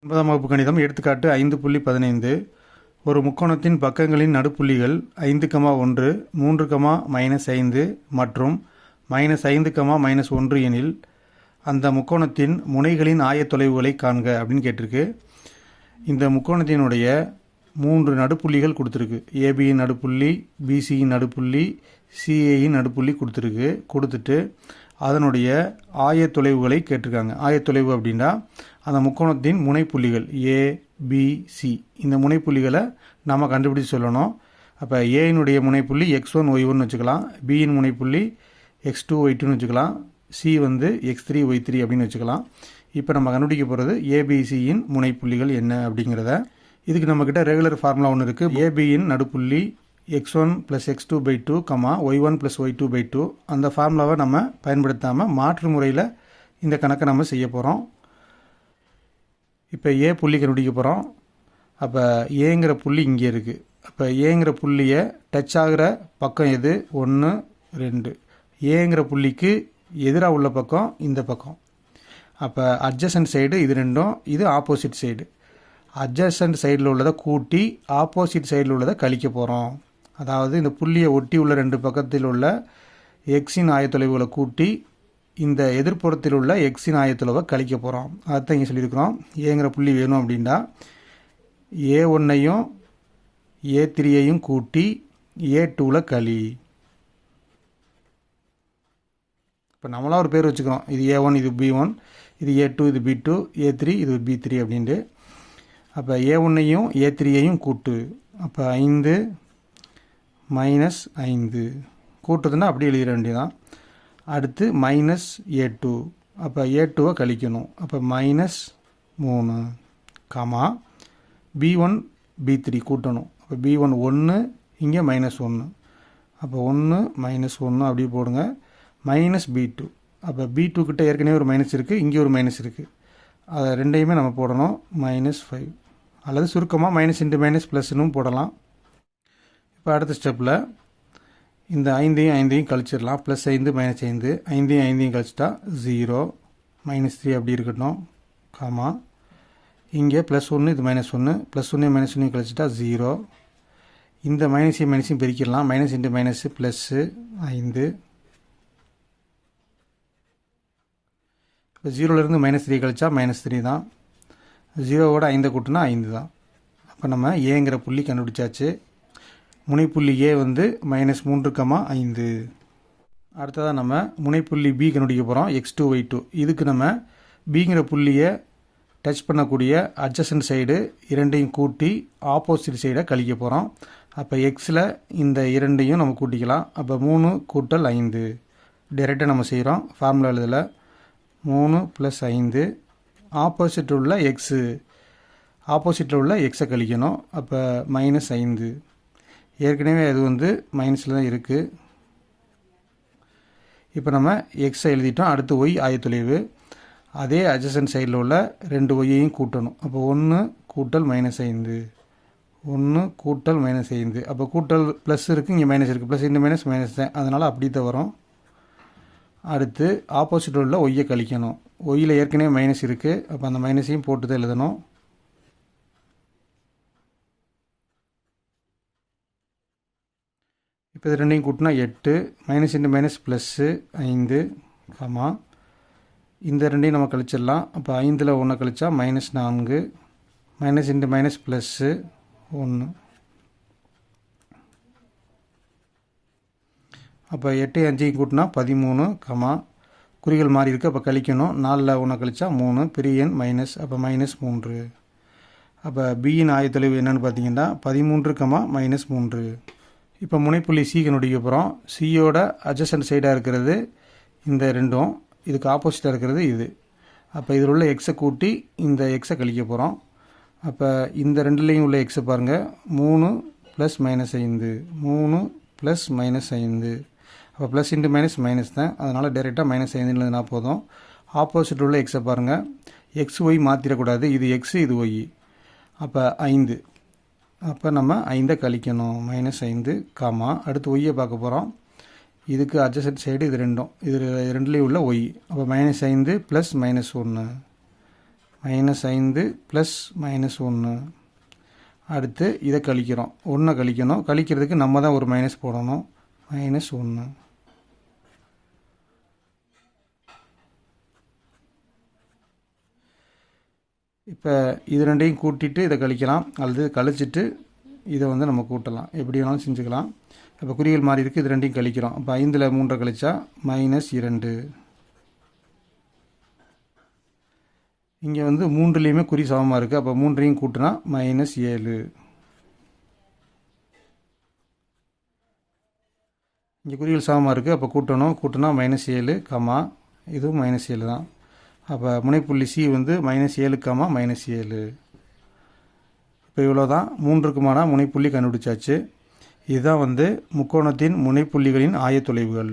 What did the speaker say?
9ஆம் வகுப்பு கணிதம் எடுத்துக்காட்டு 5.15 ஒரு முக்கோணத்தின் பக்கங்களின் நடுப்புள்ளிகள் 5,1 3,-5 மற்றும் -5,-1 எனில் அந்த முக்கோணத்தின் முனைகளின் ஆயத்தொலைவுகளை காண்க அப்படின்னு கேட்டிருக்கு. இந்த முக்கோணத்தினுடைய 3 நடுப்புள்ளிகள் கொடுத்துருக்கு. ஏபியின் நடுப்புள்ளி, பிசியின் நடுப்புள்ளி, சிஏயின் நடுப்புள்ளி கொடுத்துட்டு அதனுடைய ஆயத்தொலைவுகளை கேட்டிருக்காங்க. ஆயத்தொலைவு அப்படின்னா அந்த முக்கோணத்தின் முனைப்புள்ளிகள் ஏபிசி, இந்த முனைப்புள்ளிகளை நம்ம கண்டுபிடிச்சு சொல்லணும். அப்போ ஏயினுடைய முனைப்புள்ளி x1 y1 வச்சுக்கலாம், பியின் முனைப்புள்ளி x2 y2ன்னு வச்சுக்கலாம், சி வந்து x3 y3 அப்படின்னு வச்சுக்கலாம். இப்போ நம்ம கண்டுபிடிக்க போகிறது ஏபிசியின் முனைப்புள்ளிகள் என்ன அப்படிங்கிறத. இதுக்கு நம்மக்கிட்ட ரெகுலர் ஃபார்முலா ஒன்று இருக்குது. ஏபியின் நடுப்புள்ளி x1 + x2/2, y1 + y2/2. அந்த ஃபார்முலாவை நம்ம பயன்படுத்தாமல் மாற்று முறையில் இந்த கணக்கை நம்ம செய்ய போகிறோம். இப்போ ஏ புள்ளி கண்டுபிடிக்க போகிறோம். அப்போ ஏங்கிற புள்ளி இங்கே இருக்குது. அப்போ ஏங்கிற புள்ளியை டச் ஆகிற பக்கம் எது? 1 2. ஏங்கிற புள்ளிக்கு எதிராக உள்ள பக்கம் இந்த பக்கம். அப்போ அட்ஜசன்ட் சைடு இது ரெண்டும், இது ஆப்போசிட் சைடு. அட்ஜசன்ட் சைடில் உள்ளதை கூட்டி ஆப்போசிட் சைடில் உள்ளதை கழிக்க போகிறோம். அதாவது இந்த புள்ளியை ஒட்டி உள்ள 2 பக்கத்தில் உள்ள எக்ஸின் ஆயத்தொலைவுகளை கூட்டி இந்த எதிர்ப்புறத்தில் உள்ள எக்ஸின் ஆயத்தொலைவை கழிக்க போகிறோம். அதுதான் இங்கே சொல்லியிருக்கிறோம். ஏங்கிற புள்ளி வேணும் அப்படின்னா A1ஐயும் A3ஐயும் கூட்டி A2ல் களி. இப்போ நம்மளாம் ஒரு பேர் வச்சுக்கிறோம். இது A1, இது B1, இது A2, இது B2, A3, இது B3 அப்படின்ட்டு. அப்போ A1ஐயும் A3ஐயும் கூட்டு. அப்போ 5 - 5 கூட்டுறதுன்னா அப்படியே எழுதிட வேண்டியதான். அடுத்து -A2. அப்போ A2வை கழிக்கணும். அப்போ -3, B1 B3 கூட்டணும். அப்போ B1 1, இங்கே -1. அப்போ 1 -1 அப்படியே போடுங்க. -B2. அப்போ B2 கிட்ட ஏற்கனவே ஒரு மைனஸ் இருக்குது, இங்கே ஒரு மைனஸ் இருக்குது. அதை ரெண்டையுமே நம்ம போடணும். -5 அல்லது சுருக்கமாக -× +ன்னு போடலாம். இப்போ அடுத்த ஸ்டெப்பில் இந்த 5ஐயும் கழிச்சிடலாம். +5 -5, 5ஐயும் கழிச்சிட்டா 0, -3 அப்படி இருக்கட்டும். இங்கே +1, இது -1, +1 -1 கழிச்சிட்டா 0. இந்த மைனஸையும் பிரிக்கிடலாம். -× +5. இப்போ 0லேருந்து -3 கழிச்சா -3 தான். 0வோட 5 கூட்டினா 5 தான். அப்போ நம்ம ஏங்கிற புள்ளி கண்டுபிடிச்சாச்சு. முனைப்புள்ளி ஏ வந்து -3,5. அடுத்ததாக நம்ம முனைப்புள்ளி பி கண்டுபிடிக்க போகிறோம். x2 y2. இதுக்கு நம்ம பிங்கிற புள்ளியை டச் பண்ணக்கூடிய அட்ஜசன்ட் சைடு இரண்டையும் கூட்டி ஆப்போசிட் சைடை கழிக்க போகிறோம். அப்போ எக்ஸில் இந்த இரண்டையும் நம்ம கூட்டிக்கலாம். அப்போ 3 + 5 டைரெக்டாக நம்ம செய்கிறோம். ஃபார்முலா எழுதலை. 3 + 5 ஆப்போசிட்டில் உள்ள எக்ஸை கழிக்கணும். அப்போ -5. ஏற்கனவே அது வந்து மைனஸில் தான் இருக்குது. இப்போ நம்ம எக்ஸை எழுதிட்டோம். அடுத்து ஒய் ஆயத்தொலைவு. அதே அட்ஜசன்ட் சைடில் உள்ள 2 ஒய்யையும் கூட்டணும். அப்போ 1 + -5, 1 + -5. அப்போ கூட்டல் ப்ளஸ் இருக்குது, இங்கே மைனஸ் இருக்குது. +× மைனஸ் தான், அதனால் அப்படி தான் வரும். அடுத்து ஆப்போசிட்டில் உள்ள ஒய்யை கழிக்கணும். ஒய்யில் ஏற்கனவே மைனஸ் இருக்குது. அப்போ அந்த மைனஸையும் போட்டு தான் எழுதணும். இப்போ இது ரெண்டையும் கூட்டினா 8, -× +5, இந்த ரெண்டையும் நம்ம கழிச்சிடலாம். அப்போ 5ல் 1 கழிச்சா -4, -× +1. அப்போ 8 5 கூட்டினா 13, குறிகள் மாறி இருக்குது. அப்போ கழிக்கணும். 4ல் 1 கழிச்சா 3, பெரிய எண் மைனஸ். அப்போ -3. அப்போ பியின் ஆயத்தொலைவு என்னென்னு பார்த்தீங்கன்னா 13, -3. இப்போ முனைப்புள்ளி சி கண்டுபிடிக்க போகிறோம். சியோட அட்ஜசன்ட் சைடாக இருக்கிறது இந்த ரெண்டும், இதுக்கு ஆப்போசிட்டாக இருக்கிறது இது. அப்போ இதில் உள்ள எக்ஸை கூட்டி இந்த எக்ஸை கழிக்க போகிறோம். அப்போ இந்த ரெண்டுலேயும் உள்ள எக்ஸை பாருங்கள். 3 + -5, 3 + -5. அப்போ +× தான், அதனால் டைரெக்டாக -5 எழுதினா போதும். ஆப்போசிட் உள்ள எக்ஸை பாருங்கள். எக்ஸ் ஒய் மாற்றிடக்கூடாது. இது எக்ஸு, இது ஒய். அப்போ 5. அப்போ நம்ம 5ஐ கழிக்கணும். -5, அடுத்து ஒய்யை பார்க்க போகிறோம். இதுக்கு அட்ஜசன்ட் சைடு இது ரெண்டும், இது ரெண்டுலேயும் உள்ள ஒய். அப்போ -5 + -1, -5 ப்ளஸ் -1. அடுத்து இதை கழிக்கிறோம், 1 கழிக்கணும். கழிக்கிறதுக்கு நம்ம தான் ஒரு மைனஸ் போடணும். -1. இப்போ இது ரெண்டையும் கூட்டிட்டு இதை கழிக்கலாம், அல்லது கழிச்சிட்டு இதை வந்து நம்ம கூட்டலாம். எப்படி வேணாலும் செஞ்சுக்கலாம். இப்போ குறிகள் மாறி இருக்குது, இது ரெண்டையும் கழிக்கிறோம். அப்போ 5ல் 3 கழிச்சா -2. இங்கே வந்து 3லேயுமே குறி சமமாக இருக்குது. அப்போ 3ஐயும் கூட்டினா -7. இங்கே குறிகள் சமமாக இருக்குது. அப்போ கூட்டணும். கூட்டினா -7, இதுவும் -7 தான். அப்போ முனைப்புள்ளி சி வந்து -7, -7. இப்போ இவ்வளோ தான் 3க்குமான முனைப்புள்ளி கண்டுபிடிச்சாச்சு. இதுதான் வந்து முக்கோணத்தின் முனைப்புள்ளிகளின் ஆயத்தொலைவுகள்.